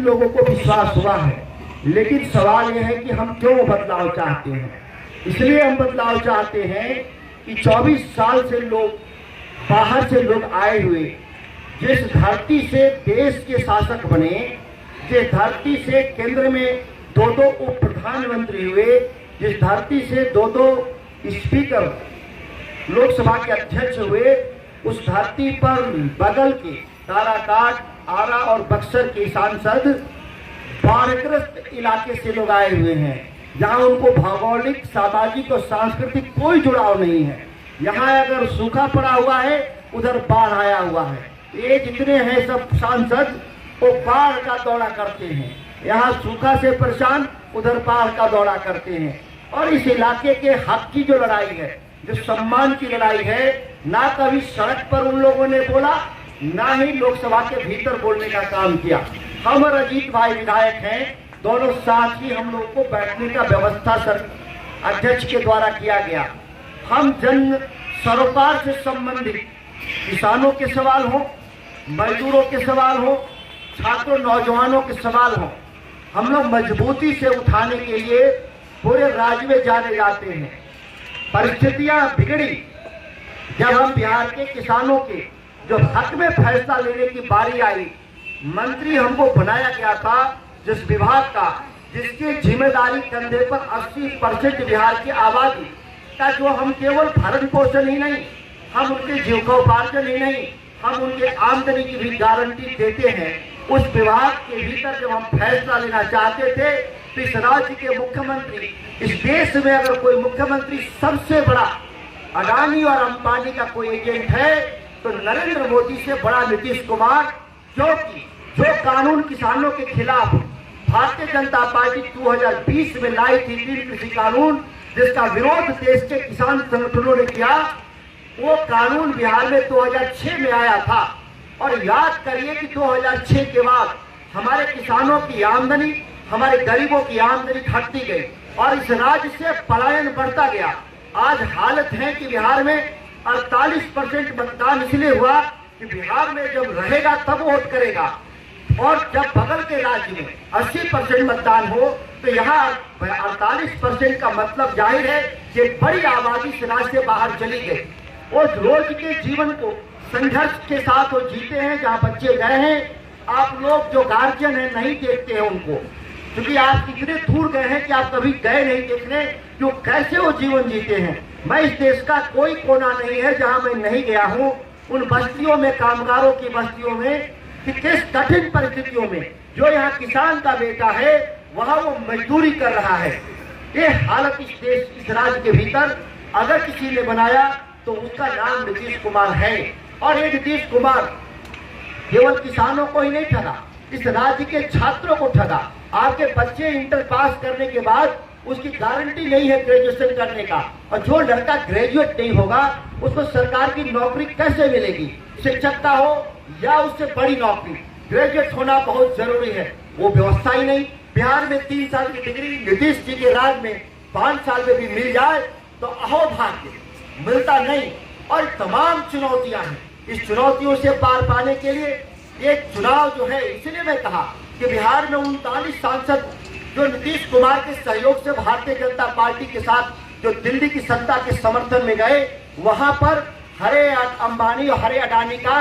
इन लोगों को विश्वास हुआ है। लेकिन सवाल यह है कि हम क्यों बदलाव चाहते हैं। इसलिए हम बदलाव चाहते हैं कि 24 साल से लोग बाहर से लोग आए हुए, जिस धरती से देश के शासक बने, जिस धरती से केंद्र में 2-2 उप प्रधानमंत्री हुए, जिस धरती से 2-2 स्पीकर लोकसभा के अध्यक्ष हुए, उस धरती पर बगल के काराकाट, आरा और बक्सर के सांसद बाढ़ग्रस्त इलाके से लोग आए हुए हैं, जहां उनको भौगोलिक, सामाजिक और सांस्कृतिक कोई जुड़ाव नहीं है। यहाँ अगर सूखा पड़ा हुआ है, उधर बाढ़ आया हुआ है। ये जितने हैं सब सांसद वो बाढ़ का दौरा करते हैं। यहाँ सूखा से परेशान, उधर बाढ़ का दौरा करते हैं। और इस इलाके के हक की जो लड़ाई है, जो सम्मान की लड़ाई है, ना कभी सड़क पर उन लोगों ने बोला, ना ही लोकसभा के भीतर बोलने का काम किया। हम और अजीत भाई विधायक हैं, दोनों साथ ही हम लोगों को बैठने का व्यवस्था अध्यक्ष के द्वारा किया गया। हम जन सरोकार से संबंधित किसानों के सवाल हो, मजदूरों के सवाल हो, छात्रों नौजवानों के सवाल हो, हम लोग मजबूती से उठाने के लिए पूरे राज्य में जाने जाते हैं। परिस्थितियां बिगड़ी जब हम बिहार के किसानों के जो हक में फैसला लेने की बारी आई, मंत्री हमको बनाया गया था जिस विभाग का, जिसकी जिम्मेदारी कंधे पर 80% बिहार की आबादी का, जो हम केवल भरण पोषण ही नहीं, हम उनके जीविकोपार्जन ही नहीं, हम उनके आमदनी की भी गारंटी देते हैं। उस विभाग के भीतर जब हम फैसला लेना चाहते थे, तो इस राज्य के मुख्यमंत्री, इस देश में अगर कोई मुख्यमंत्री सबसे बड़ा अडानी और अंबानी का कोई एजेंट है तो नरेंद्र मोदी से बड़ा नीतीश कुमार, क्योंकि जो कानून किसानों के खिलाफ भारतीय जनता पार्टी 2020 में लाई थी, 3 कृषि कानून, जिसका विरोध देश के किसान संगठनों ने किया, वो कानून बिहार में 2006 में आया था। और याद करिए कि 2006 के बाद हमारे किसानों की आमदनी, हमारे गरीबों की आमदनी घटती गई और इस राज्य से पलायन बढ़ता गया। आज हालत है कि बिहार में 48% मतदान इसलिए हुआ कि बिहार में जब रहेगा तब वोट करेगा, और जब बगल के राज्य में 80% मतदान हो तो यहाँ 48% का मतलब जाहिर है कि बड़ी आबादी इस राज्य से बाहर चली गई। उस रोज के जीवन को संघर्ष के साथ वो जीते हैं। जहाँ बच्चे गए हैं, आप लोग जो गार्जियन है नहीं देखते हैं उनको, क्योंकि आप इतने दूर गए हैं कि आप कभी गए नहीं देखने कि वो कैसे वो जीवन जीते हैं। मैं इस देश का कोई कोना नहीं है जहाँ मैं नहीं गया हूँ। उन बस्तियों में, कामगारों की बस्तियों में, कि किस कठिन परिस्थितियों में जो यहाँ किसान का बेटा है वहाँ वो मजदूरी कर रहा है। ये हालत इस देश, इस राज्य के भीतर अगर किसी ने बनाया तो उसका नाम नीतीश कुमार है। और ये नीतीश कुमार केवल किसानों को ही नहीं ठगा, इस राज्य के छात्रों को ठगा। आपके बच्चे इंटर पास करने के बाद उसकी गारंटी नहीं है ग्रेजुएशन करने का, और जो लड़का ग्रेजुएट नहीं होगा उसको सरकार की नौकरी कैसे मिलेगी, शिक्षक का हो या उससे बड़ी नौकरी। ग्रेजुएट होना बहुत जरूरी है, वो व्यवस्था ही नहीं। बिहार में 3 साल की डिग्री नीतीश जी के राज में 5 साल में भी मिल जाए तो अहोभाग्य, मिलता नहीं। और तमाम चुनौतियां हैं, इस चुनौतियों से पार पाने के लिए ये चुनाव जो है, इसलिए मैं कहा कि बिहार में 39 सांसद जो नीतीश कुमार के सहयोग से भारतीय जनता पार्टी के साथ जो दिल्ली की सत्ता के समर्थन में गए, वहां पर हरे अंबानी और हरे अडानी का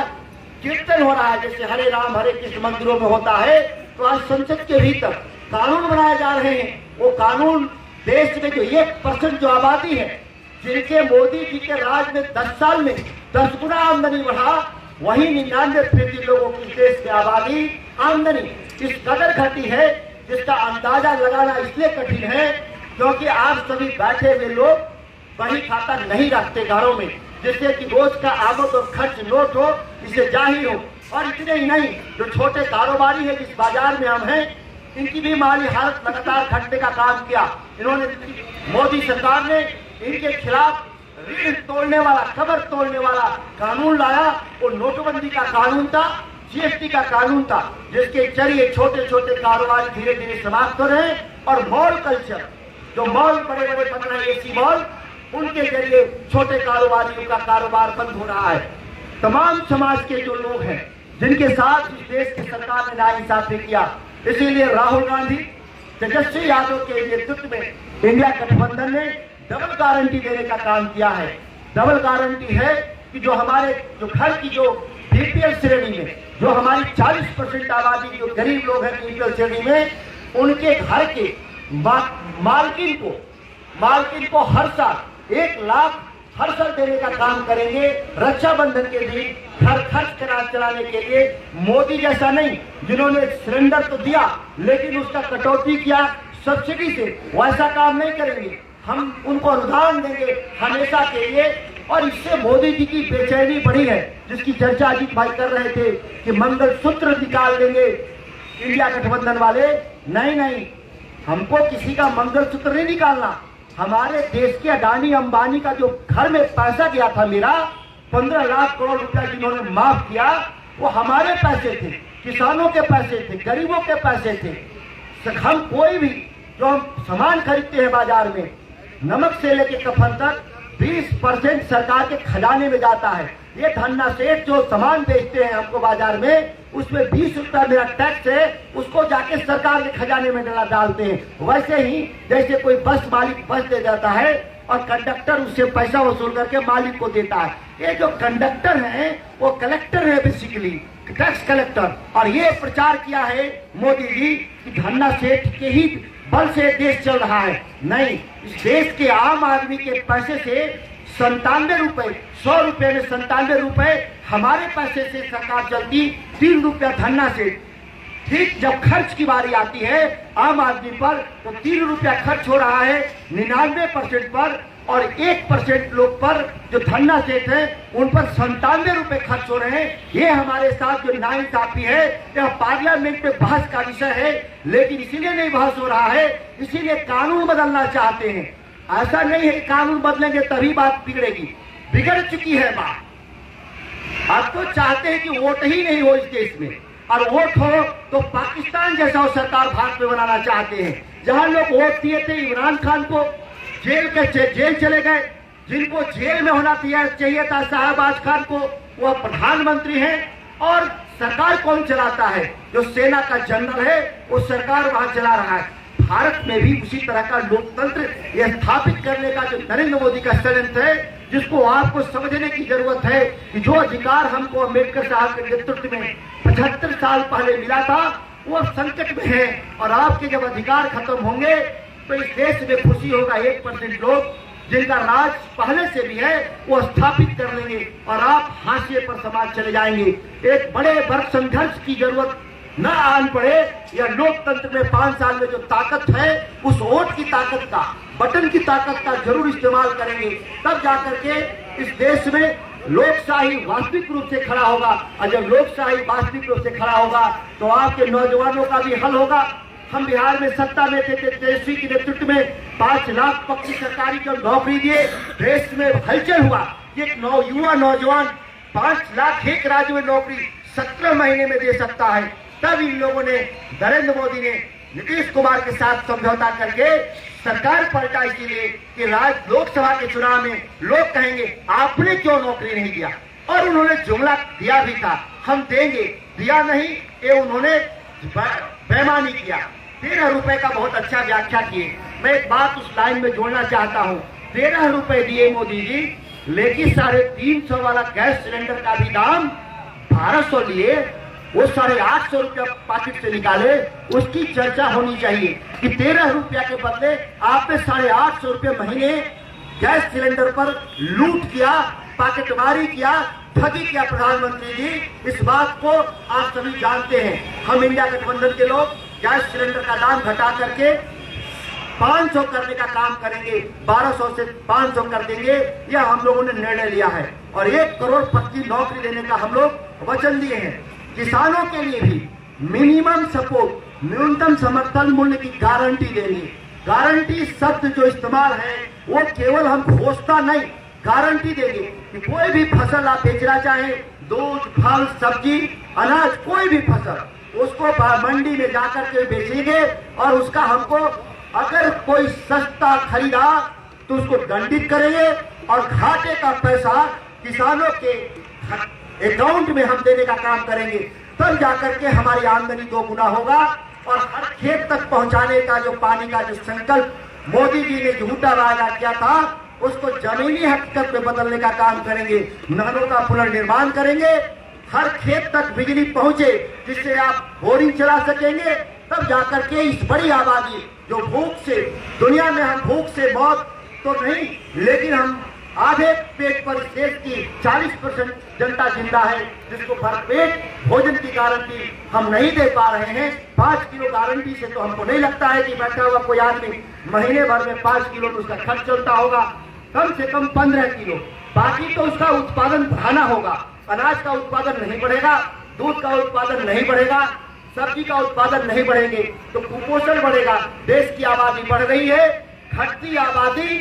कीर्तन हो रहा है। जैसे हरे राम हरे कृष्ण मंदिरों में होता है, तो आज संसद के भीतर कानून बनाए जा रहे हैं। वो कानून देश में जो 1% जो आबादी है, जिनके मोदी जी के राज में 10 साल में 10 गुना आमदनी बढ़ा, वही 99% लोगों की देश की आबादी आमदनी इस कदर घटी है जिसका अंदाजा लगाना इसलिए कठिन है क्योंकि आप सभी बैठे हुए लोग बही खाता नहीं रखते घरों में, जिससे कि रोज का आमद और खर्च नोट हो, इसे जाहिर हो। और इतने ही नहीं, जो छोटे कारोबारी है जिस बाजार में हम हैं, इनकी भी माली हालत लगातार घटने का काम किया। इन्होंने, मोदी सरकार ने इनके खिलाफ रीढ़ तोड़ने वाला, कमर तोड़ने वाला कानून लाया। वो नोटबंदी का कानून था, जीएसटी का कानून था, जिसके जरिए छोटे छोटे कारोबार धीरे धीरे समाप्त हो रहे हैं। और मॉल कल्चर, जो मॉल बड़े बड़े बन रहे हैं, एसी मॉल, उनके जरिए छोटे कारोबारियों का कारोबार बंद हो रहा है। तमाम समाज के जो लोग हैं जिनके साथ इस देश की सरकार ने नाइंसाफी किया, इसीलिए राहुल गांधी, तेजस्वी यादव के नेतृत्व में इंडिया गठबंधन ने डबल गारंटी देने का काम किया है। डबल गारंटी है कि जो हमारे जो घर की जो बीपीएल श्रेणी में जो हमारी 40% आबादी जो गरीब लोग हैं बीपीएल श्रेणी में, उनके घर के मालकिन को हर साल 1 लाख हर साल देने का काम करेंगे। रक्षाबंधन के दिन घर खर्च चलाने के लिए मोदी जैसा नहीं, जिन्होंने सिलेंडर तो दिया लेकिन उसका कटौती किया सब्सिडी से, वैसा काम नहीं करेंगे। हम उनको अनुदान देंगे हमेशा के लिए। और इससे मोदी जी की बेचैनी बढ़ी है, जिसकी चर्चा अजीत भाई कर रहे थे कि मंगलसूत्र निकाल देंगे इंडिया गठबंधन वाले। नहीं, हमको किसी का मंगलसूत्र नहीं निकालना। हमारे देश के अडानी अंबानी का जो घर में पैसा गया था मेरा 15 लाख करोड़ रुपया जिन्होंने माफ किया, वो हमारे पैसे थे, किसानों के पैसे थे, गरीबों के पैसे थे। हम कोई भी जो हम सामान खरीदते हैं बाजार में, नमक से लेके कफन तक 20% सरकार के खजाने में जाता है। ये धन्ना सेठ जो सामान बेचते हैं हमको बाजार में, उसमें 20 रुपया मेरा टैक्स है, उसको जाके सरकार के खजाने में डालते हैं। वैसे ही जैसे कोई बस मालिक बस दे जाता है और कंडक्टर उससे पैसा वसूल करके मालिक को देता है। ये जो कंडक्टर है वो कलेक्टर है, बेसिकली टैक्स कलेक्टर। और ये प्रचार किया है मोदी जी कि धन्ना सेठ के ही बल से देश चल रहा है। नहीं, इस देश के आम आदमी के पैसे से 97 रुपए, 100 रुपए में 97 रुपए हमारे पैसे से सरकार चलती, 3 रुपया धन्ना से। ठीक जब खर्च की बारी आती है आम आदमी पर, तो 3 रुपया खर्च हो रहा है 99% पर, और 1% लोग पर जो धन्ना सेठ है उन पर 97 रुपए खर्च हो रहे हैं। ये हमारे साथ जो नाइंसाफी है, यह पार्लियामेंट में बहस का विषय है, लेकिन इसीलिए नहीं बहस हो रहा है, इसीलिए कानून बदलना चाहते हैं। ऐसा नहीं है कानून बदलेंगे तभी बात बिगड़ेगी, बिगड़ चुकी है बात। आप तो चाहते हैं कि वोट ही नहीं हो इस देश में, और वोट हो तो पाकिस्तान जैसा सरकार भारत में बनाना चाहते हैं, जहां लोग वोट दिए थे इमरान खान को, जेल चले गए। जिनको जेल में होना चाहिए था शाहबाज खान को, वह प्रधानमंत्री हैं। और सरकार कौन चलाता है? जो सेना का जनरल है वो सरकार वहां चला रहा है। भारत में भी उसी तरह का लोकतंत्र स्थापित करने का जो नरेंद्र मोदी का षड्यंत्र है, जिसको आपको समझने की जरूरत है कि जो अधिकार हमको अम्बेडकर साहब के नेतृत्व में 75 साल पहले मिला था, वो संकट में है। और आपके जब अधिकार खत्म होंगे तो इस देश में खुशी होगा। 1% लोग जिनका राज पहले से भी है वो स्थापित कर लेंगे और आप हाशिए पर समाज चले जाएंगे। एक बड़े वर्ग संघर्ष की जरूरत न आन पड़े, या लोकतंत्र में 5 साल में जो ताकत है उस वोट की ताकत का, बटन की ताकत का जरूर इस्तेमाल करेंगे, तब जाकर के इस देश में लोकशाही वास्तविक रूप से खड़ा होगा। और जब लोकशाही वास्तविक रूप से खड़ा होगा तो आपके नौजवानों का भी हल होगा। हम बिहार में सत्ता में थे, तेजस्वी के नेतृत्व में 5 लाख पक्की सरकारी जो नौकरी दिए, देश में हलचल हुआ। एक युवा नौजवान 5 लाख एक राज्य में नौकरी 17 महीने में दे सकता है। तब इन लोगों ने, नरेंद्र मोदी ने नीतीश कुमार के साथ समझौता करके सरकार पलटा, इसीलिए कि लोकसभा के चुनाव में लोग कहेंगे आपने क्यों नौकरी नहीं दिया। और उन्होंने जुमला दिया भी था, हम देंगे, दिया नहीं, ये उन्होंने बेईमानी किया। 13 रुपए का बहुत अच्छा व्याख्या किए। मैं एक बात उस लाइन में जोड़ना चाहता हूँ। 13 रुपए दिए मोदी जी, लेकिन 350 वाला गैस सिलेंडर का भी दाम 1200 लिए, वो 850 रुपया पॉकेट से निकाले। उसकी चर्चा होनी चाहिए कि 13 रुपया के बदले आपने 850 रुपये महीने गैस सिलेंडर पर लूट किया, पॉकेटमारी किया, ठगी किया। प्रधानमंत्री जी, इस बात को आप सभी जानते हैं। हम इंडिया गठबंधन के लोग गैस सिलेंडर का दाम घटा करके 500 करने का काम करेंगे, 1200 से 500 कर देंगे, यह हम लोगों ने निर्णय लिया है। और 1 करोड़ पक्की नौकरी देने का हम लोग वचन दिए हैं। किसानों के लिए भी मिनिमम सपोर्ट, न्यूनतम समर्थन मूल्य की गारंटी देंगे। गारंटी शब्द जो इस्तेमाल है वो केवल हम घोषणा नहीं, गारंटी देंगे कि कोई भी फसल आप बेचना चाहें, दूध, फल, सब्जी, अनाज, कोई भी फसल, उसको मंडी में जाकर के बेचेंगे। और उसका हमको अगर कोई सस्ता खरीदा तो उसको दंडित करेंगे, और घाटे का पैसा किसानों के अकाउंट में हम देने का काम करेंगे। तब जाकर के हमारी आमदनी 2 गुना होगा। और हर खेत तक पहुंचाने का जो पानी का जो संकल्प मोदी जी ने झूठा वादा किया था, उसको जमीनी हकीकत में बदलने का काम करेंगे। नहरों का पुनर्निर्माण करेंगे, हर खेत तक बिजली पहुंचे जिससे आप बोरिंग चला सकेंगे। तब जाकर के इस बड़ी आबादी जो भूख से, दुनिया में हम भूख से मौत तो नहीं, लेकिन हम आधे पेट पर देश की 40% जनता जिंदा है, जिसको भरपेट भोजन की गारंटी हम नहीं दे पा रहे हैं। 5 किलो गारंटी से तो हमको नहीं लगता है कि बैठा हुआ कोई आदमी महीने भर में 5 किलो तो उसका खर्च चलता होगा। कम से कम 15 किलो, बाकी तो उसका उत्पादन बढ़ाना होगा। अनाज का उत्पादन नहीं बढ़ेगा, दूध का उत्पादन नहीं बढ़ेगा, सब्जी का उत्पादन नहीं बढ़ेंगे तो कुपोषण बढ़ेगा। देश की आबादी बढ़ रही है, घटती आबादी,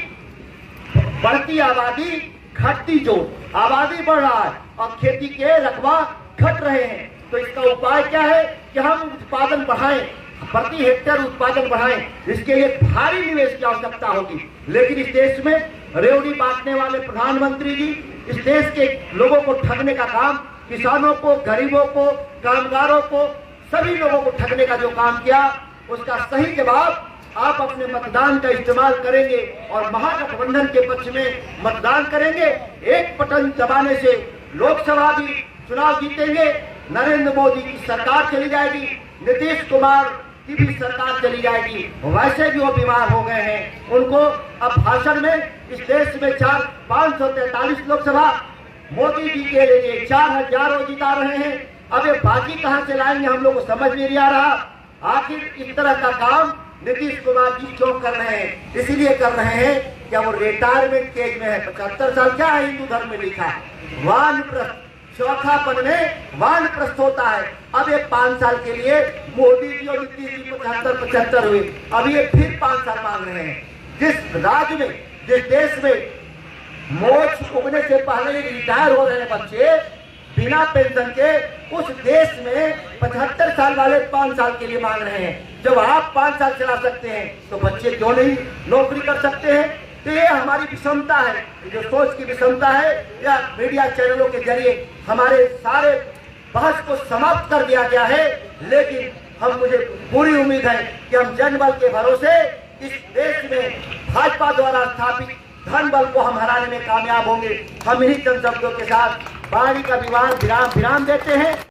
बढ़ती आबादी, घटती जोर, आबादी बढ़ रहा है और खेती के रकबा घट रहे हैं। तो इसका उपाय क्या है कि हम उत्पादन बढ़ाएं, प्रति हेक्टेयर उत्पादन बढ़ाएं। इसके लिए भारी निवेश की आवश्यकता होगी, लेकिन इस देश में रेवड़ी बांटने वाले प्रधानमंत्री जी इस देश के लोगों को ठगने का काम, किसानों को, गरीबों को, कामगारों को, सभी लोगों को ठगने का जो काम किया, उसका सही जवाब आप अपने मतदान का इस्तेमाल करेंगे और महागठबंधन के पक्ष में मतदान करेंगे। एक बटन दबाने से लोकसभा भी चुनाव जीतेंगे, नरेंद्र मोदी की सरकार चली जाएगी, नीतीश कुमार की भी सरकार चली जाएगी। वैसे भी वो बीमार हो गए हैं, उनको अब भाषण में इस देश में 543 लोकसभा मोदी जी के लिए 4000 वो जिता रहे हैं। अब ये बाकी कहां से लाएंगे हम लोग को समझ में नहीं आ रहा। आखिर इस तरह का काम नीतीश कुमार जी क्यों कर रहे हैं? इसीलिए कर रहे हैं क्या वो रिटायरमेंट एज में है, 75 साल क्या है हिंदू धर्म में लिखा है, वानप्रस्थ, चौथापन में वानप्रस्थ होता है। अब ये 5 साल के लिए मोदी जी और नीतीश जी 75 हुए, अब ये फिर 5 साल मांग रहे हैं। जिस राज्य में, जिस देश में मोक्ष उगने से पहले रिटायर हो रहे हैं बच्चे बिना पेंशन के, उस देश में 75 साल वाले 5 साल के लिए मांग रहे हैं। जब आप 5 साल चला सकते हैं तो बच्चे क्यों नहीं नौकरी कर सकते हैं? तो ये हमारी विषमता है, जो सोच की विषमता है, या मीडिया चैनलों के जरिए हमारे सारे बहस को समाप्त कर दिया गया है। लेकिन मुझे पूरी उम्मीद है कि हम जनबल के भरोसे इस देश में भाजपा द्वारा स्थापित धन बल को हम हराने में कामयाब होंगे। हम इन्हीं चंद शब्दों के साथ वाणी का विराम देते हैं।